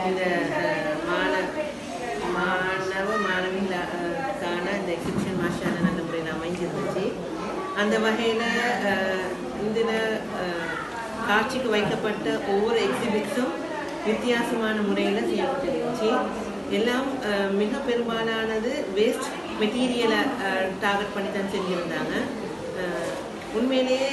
இந்த மாணவ மாணவிகளுக்கான இந்த எக்ஸிபிஷன் மாஷான நல்ல முறையில் அமைஞ்சிருந்துச்சு. அந்த வகையில் இதில் காட்சிக்கு வைக்கப்பட்ட ஒவ்வொரு எக்ஸிபிட்ஸும் வித்தியாசமான முறையில் செய்யப்பட்டிருந்துச்சு. எல்லாம் மிக பெரும்பாலானது வேஸ்ட் மெட்டீரியலை டார்கெட் பண்ணி தான் செஞ்சுருந்தாங்க. உண்மையிலேயே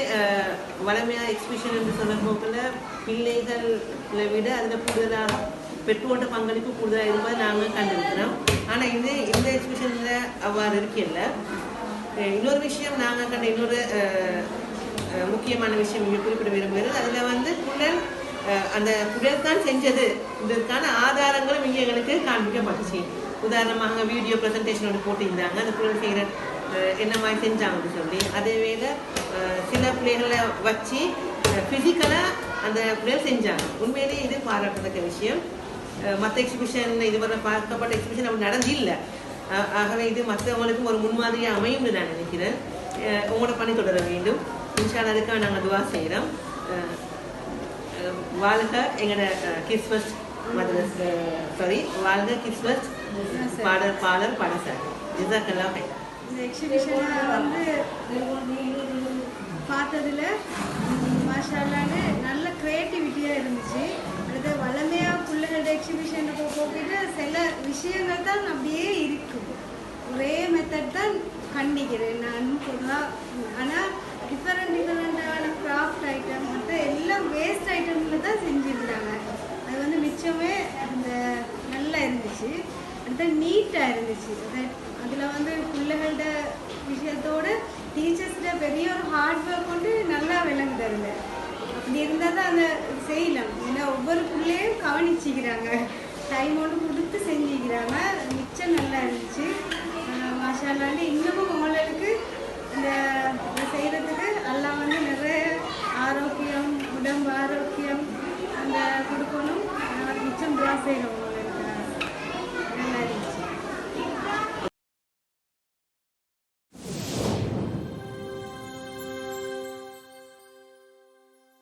வளமையாக எக்ஸிபிஷன் என்று சொல்ல போக்கில் பிள்ளைகளை விட அதில் கூடுதலாக பெற்றோட்ட பங்களிப்பு கூடுதலாக இருப்பதை நாங்கள் கண்டிருக்கிறோம். ஆனால் இந்த எக்ஸிபிஷனில் அவ்வாறு இருக்கல. இன்னொரு விஷயம் நாங்கள் கண்ட இன்னொரு முக்கியமான விஷயம் இங்கே குறிப்பிட விரும்புகிறது. அதில் புழல் அந்த புழல் தான் செஞ்சது இதற்கான ஆதாரங்களும் இங்கே எங்களுக்கு காண்பிக்கப்பட்டுச்சு. உதாரணமாக வீடியோ ப்ரெசன்டேஷனோட போட்டிருந்தாங்க அந்த புழல் செய்கிற என்ன மாதிரி செஞ்சாங்கன்னு சொல்லி. அதே வேளை சில பிள்ளைகளை வச்சு ஃபிசிக்கலாக அந்த புழல் செஞ்சாங்க. உண்மையிலேயே இது பாராட்டத்தக்க விஷயம். மற்ற எக்ஸிபிஷன் இதுவரை பார்க்கப்பட்ட எக்ஸிபிஷன் அப்படி நடந்தில்லை. ஆகவே இது மற்றவங்களுக்கும் ஒரு முன்மாதிரியாக அமையும்னு நான் நினைக்கிறேன். உங்களோட பணி தொடர வேண்டும். இன்ஷா அல்லாஹ் அதுக்காக நாங்கள் துவா செய்கிறோம். வாழ்க எங்களோட கிட்ஸ் ஃபர்ஸ்ட் மதரஸ் வாழ்க கிட்ஸ் ஃபர்ஸ்ட் பாடல் பாடசாலை. ஜஸாக்கல்லாஹ் ஹைர். இந்த எக்ஸிபிஷனை பார்த்ததுல மாஷா அல்லாஹ்னு நல்ல க்ரியேட்டிவிட்டியாக இருந்துச்சு. அடுத்து வளமையாக பிள்ளைகளோட எக்ஸிபிஷன் போக்கிட்டு சில விஷயங்கள் தான் அப்படியே இருக்கும். ஒரே மெத்தட் தான் கண்டிக்கிறேன் நான் பொதுவாக. ஆனால் டிஃப்ரெண்டான கிராஃப்ட் ஐட்டம் மற்ற எல்லாம் வேஸ்ட் ஐட்டம்ல தான் செஞ்சுருந்தாங்க. அது மிச்சமே அந்த நல்லா இருந்துச்சு. அடுத்த நீட்டாக இருந்துச்சு. அதில் பிள்ளைகளோட விஷயத்தோடு டீச்சர்ஸ்கிட்ட பெரிய ஒரு ஹார்ட் ஒர்க் கொண்டு நல்லா விளங்கு தருங்க. அப்படி இருந்தால் தான் அதை செய்யலாம். ஏன்னா ஒவ்வொரு பிள்ளையும் கவனிச்சிக்கிறாங்க, டைமோடு கொடுத்து செஞ்சுக்கிறாங்க. மிச்சம் நல்லா இருந்துச்சு. மாஷா அல்லாஹ் இன்னமும் உங்களுக்கு இந்த செய்கிறதுக்கு எல்லாம் நிறைய ஆரோக்கியம், உடம்பு ஆரோக்கியம் அந்த கொடுக்கணும். மிச்சம் துவா செய்கிறோம்.